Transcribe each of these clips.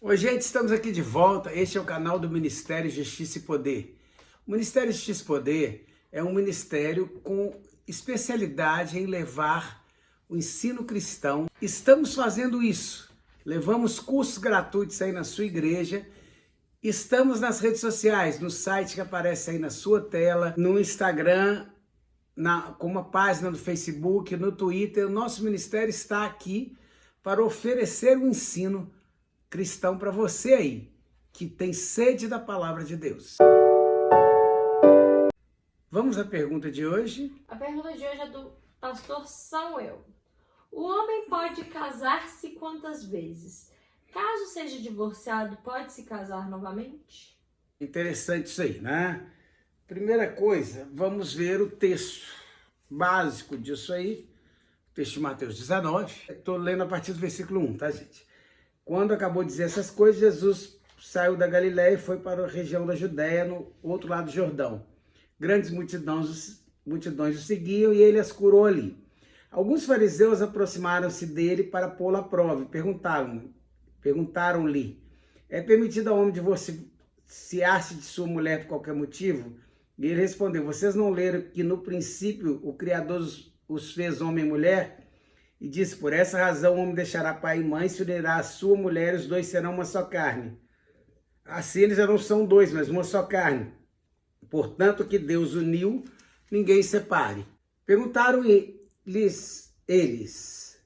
Oi, gente, estamos aqui de volta. Este é o canal do Ministério Justiça e Poder. O Ministério Justiça e Poder é um ministério com especialidade em levar o ensino cristão. Estamos fazendo isso. Levamos cursos gratuitos aí na sua igreja. Estamos nas redes sociais, no site que aparece aí na sua tela, no Instagram, com uma página no Facebook, no Twitter. O nosso ministério está aqui para oferecer um ensino cristão para você aí, que tem sede da palavra de Deus. Vamos à pergunta de hoje? A pergunta de hoje é do pastor Samuel. O homem pode casar-se quantas vezes? Caso seja divorciado, pode se casar novamente? Interessante isso aí, né? Primeira coisa, vamos ver o texto básico disso aí, o texto de Mateus 19. Estou lendo a partir do versículo 1, tá, gente? Quando acabou de dizer essas coisas, Jesus saiu da Galiléia e foi para a região da Judéia, no outro lado do Jordão. Grandes multidões o seguiam e ele as curou ali. Alguns fariseus aproximaram-se dele para pô-lo à prova e perguntaram-lhe: é permitido ao homem divorciar-se de sua mulher por qualquer motivo? E ele respondeu: vocês não leram que no princípio o Criador os fez homem e mulher? E disse: por essa razão o homem deixará pai e mãe, se unirá à sua mulher, e os dois serão uma só carne. Assim eles já não são dois, mas uma só carne. Portanto, o que Deus uniu, ninguém separe. Perguntaram-lhes eles: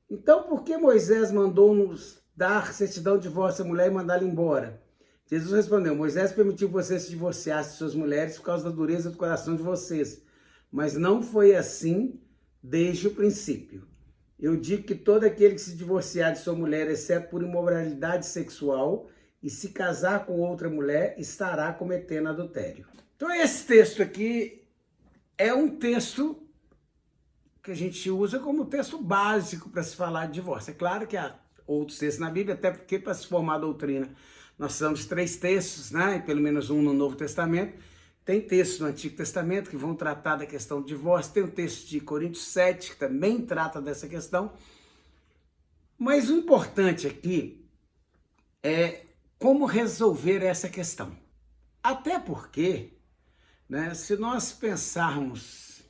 então por que Moisés mandou-nos dar certidão de divórcio à mulher e mandá-la embora? Jesus respondeu: Moisés permitiu que vocês se divorciassem de suas mulheres por causa da dureza do coração de vocês, mas não foi assim desde o princípio. Eu digo que todo aquele que se divorciar de sua mulher, exceto por imoralidade sexual, e se casar com outra mulher, estará cometendo adultério. Então esse texto aqui é um texto que a gente usa como texto básico para se falar de divórcio. É claro que há outros textos na Bíblia, até porque para se formar a doutrina nós temos 3 textos, né? E pelo menos um no Novo Testamento. Tem textos no Antigo Testamento que vão tratar da questão do divórcio, tem o texto de Coríntios 7, que também trata dessa questão. Mas o importante aqui é como resolver essa questão. Até porque, né, se nós pensarmos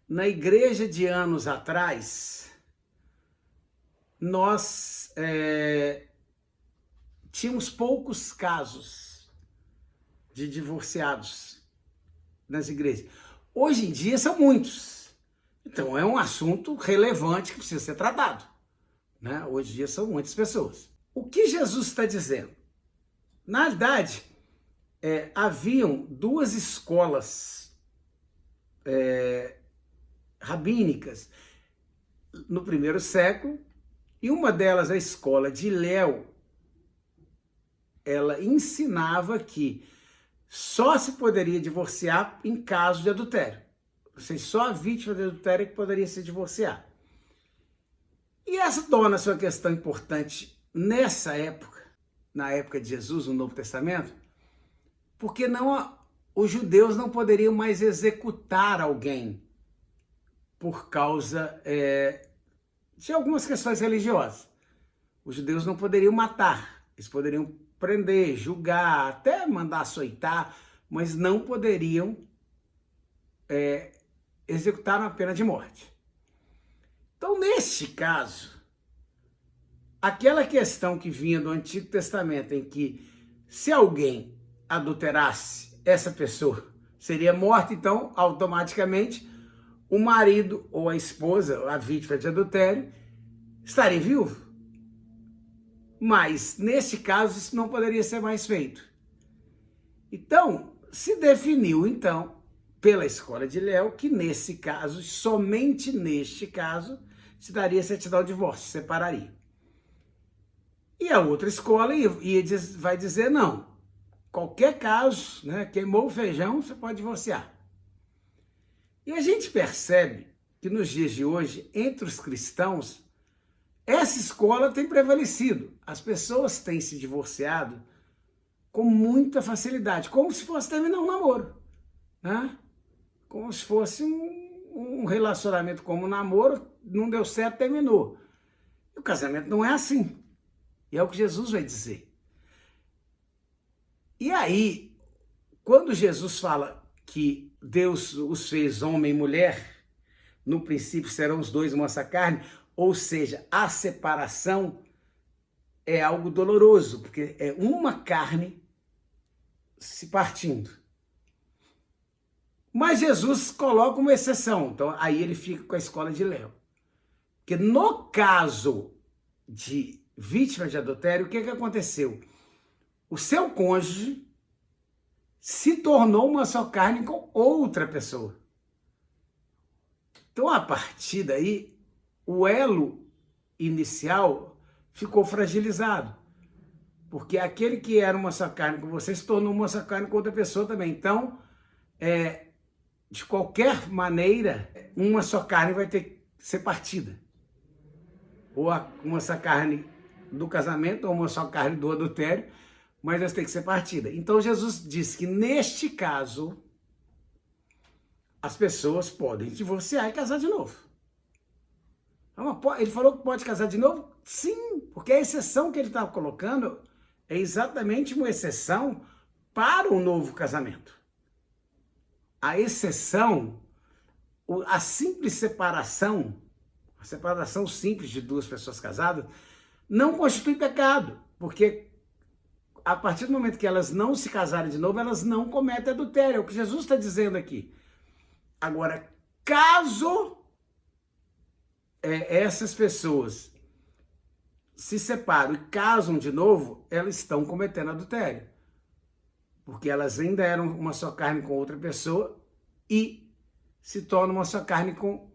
na igreja de anos atrás, nós tínhamos poucos casos de divorciados nas igrejas. Hoje em dia são muitos. Então é um assunto relevante que precisa ser tratado, né? Hoje em dia são muitas pessoas. O que Jesus está dizendo? Na verdade, haviam 2 escolas rabínicas no primeiro século, e uma delas, a escola de Hilel, ela ensinava que só se poderia divorciar em caso de adultério. Ou seja, só a vítima de adultério que poderia se divorciar. E essa torna-se uma questão importante nessa época, na época de Jesus, no Novo Testamento, porque os judeus não poderiam mais executar alguém por causa de algumas questões religiosas. Os judeus não poderiam matar, eles poderiam prender, julgar, até mandar açoitar, mas não poderiam executar uma pena de morte. Então, neste caso, aquela questão que vinha do Antigo Testamento, em que se alguém adulterasse, essa pessoa seria morta, então, automaticamente, o marido ou a esposa, a vítima de adultério, estaria viúvo. Mas, nesse caso, isso não poderia ser mais feito. Então, se definiu, então, pela escola de Hilel, que nesse caso, somente neste caso, se daria certidão de divórcio, separaria. E a outra escola vai dizer, não, qualquer caso, né, queimou o feijão, você pode divorciar. E a gente percebe que nos dias de hoje, entre os cristãos, essa escola tem prevalecido. As pessoas têm se divorciado com muita facilidade, como se fosse terminar um namoro, né? Como se fosse um relacionamento como um namoro, não deu certo, terminou. E o casamento não é assim. E é o que Jesus vai dizer. E aí, quando Jesus fala que Deus os fez homem e mulher, no princípio serão os dois uma só carne, ou seja, a separação é algo doloroso, porque é uma carne se partindo. Mas Jesus coloca uma exceção, então aí ele fica com a escola de Léo. Porque no caso de vítima de adultério, o que aconteceu? O seu cônjuge se tornou uma só carne com outra pessoa. Então, a partir daí, o elo inicial ficou fragilizado. Porque aquele que era uma só carne com você se tornou uma só carne com outra pessoa também. Então, de qualquer maneira, uma só carne vai ter que ser partida. Ou uma só carne do casamento, ou uma só carne do adultério, mas elas têm que ser partida. Então, Jesus disse que, neste caso, as pessoas podem divorciar e casar de novo. Ele falou que pode casar de novo? Sim, porque a exceção que ele estava colocando é exatamente uma exceção para o novo casamento. A exceção, a simples separação, a separação simples de duas pessoas casadas, não constitui pecado, porque a partir do momento que elas não se casarem de novo, elas não cometem adultério, é o que Jesus está dizendo aqui. Agora, caso essas pessoas se separam e casam de novo, elas estão cometendo adultério. Porque elas ainda eram uma só carne com outra pessoa e se tornam uma só carne com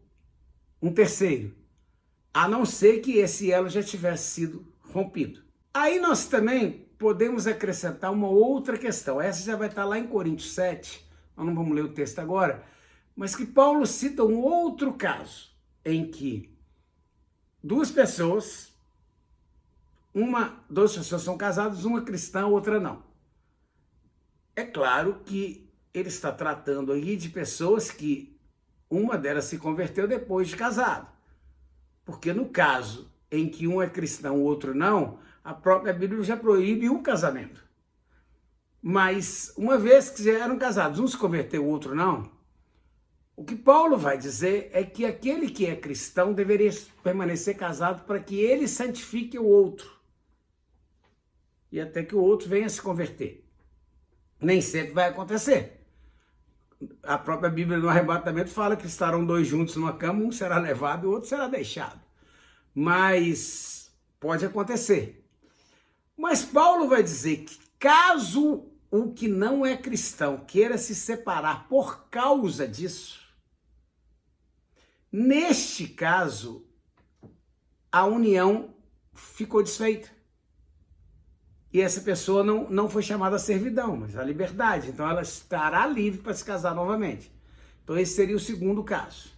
um terceiro. A não ser que esse elo já tivesse sido rompido. Aí nós também podemos acrescentar uma outra questão. Essa já vai estar lá em Coríntios 7, nós não vamos ler o texto agora, mas que Paulo cita um outro caso em que duas pessoas são casadas, uma cristã, outra não. É claro que ele está tratando aí de pessoas que uma delas se converteu depois de casado. Porque no caso em que um é cristão, o outro não, a própria Bíblia já proíbe o casamento. Mas uma vez que já eram casados, um se converteu, o outro não, o que Paulo vai dizer é que aquele que é cristão deveria permanecer casado para que ele santifique o outro. E até que o outro venha se converter. Nem sempre vai acontecer. A própria Bíblia no arrebatamento fala que estarão dois juntos numa cama, um será levado e o outro será deixado. Mas pode acontecer. Mas Paulo vai dizer que caso o que não é cristão queira se separar por causa disso, neste caso, a união ficou desfeita. E essa pessoa não foi chamada a servidão, mas a liberdade. Então ela estará livre para se casar novamente. Então esse seria o segundo caso.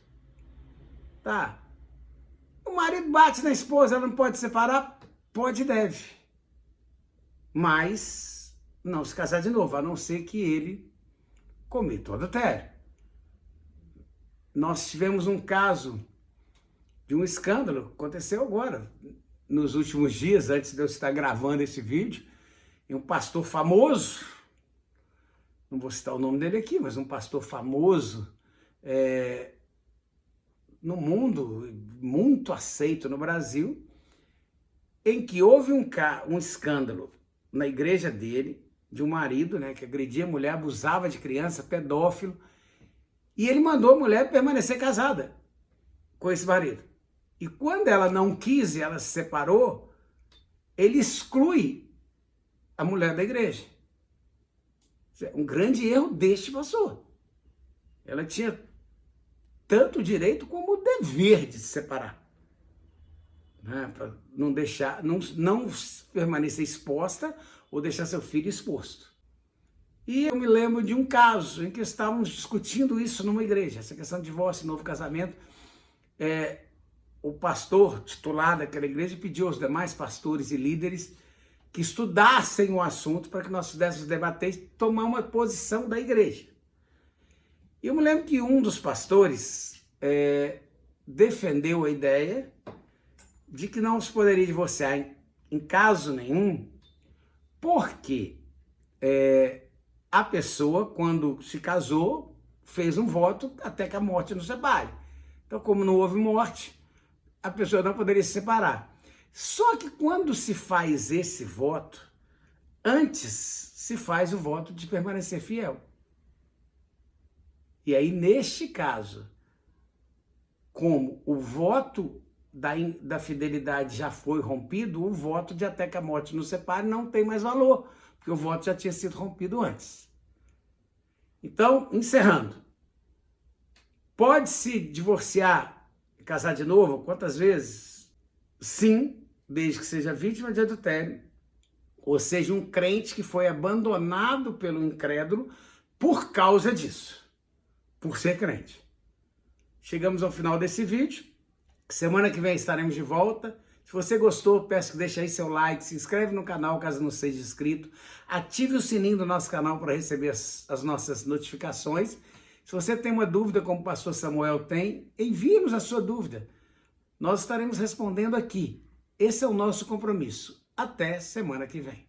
Tá? O marido bate na esposa, ela não pode separar? Pode e deve. Mas não se casar de novo, a não ser que ele cometa o adultério. Nós tivemos um caso de um escândalo, aconteceu agora, nos últimos dias, antes de eu estar gravando esse vídeo, e um pastor famoso, não vou citar o nome dele aqui, mas um pastor famoso no mundo, muito aceito no Brasil, em que houve um escândalo na igreja dele, de um marido, né, que agredia a mulher, abusava de criança, pedófilo, e ele mandou a mulher permanecer casada com esse marido. E quando ela não quis e ela se separou, ele exclui a mulher da igreja. Um grande erro deste pastor. Ela tinha tanto o direito como o dever de se separar, né? Para não deixar, não permanecer exposta ou deixar seu filho exposto. E eu me lembro de um caso em que estávamos discutindo isso numa igreja, essa questão de divórcio e novo casamento. O pastor titular daquela igreja pediu aos demais pastores e líderes que estudassem o assunto para que nós pudéssemos debater e tomar uma posição da igreja. E eu me lembro que um dos pastores defendeu a ideia de que não se poderia divorciar em caso nenhum, porque a pessoa, quando se casou, fez um voto até que a morte nos separe. Então, como não houve morte, a pessoa não poderia se separar. Só que quando se faz esse voto, antes se faz o voto de permanecer fiel. E aí, neste caso, como o voto da fidelidade já foi rompido, o voto de até que a morte nos separe não tem mais valor, porque o voto já tinha sido rompido antes. Então, encerrando, pode-se divorciar e casar de novo? Quantas vezes? Sim, desde que seja vítima de adultério, ou seja, um crente que foi abandonado pelo incrédulo por causa disso, por ser crente. Chegamos ao final desse vídeo. Semana que vem estaremos de volta. Se você gostou, peço que deixe aí seu like, se inscreve no canal caso não seja inscrito, ative o sininho do nosso canal para receber as nossas notificações. Se você tem uma dúvida, como o pastor Samuel tem, envie-nos a sua dúvida. Nós estaremos respondendo aqui. Esse é o nosso compromisso. Até semana que vem.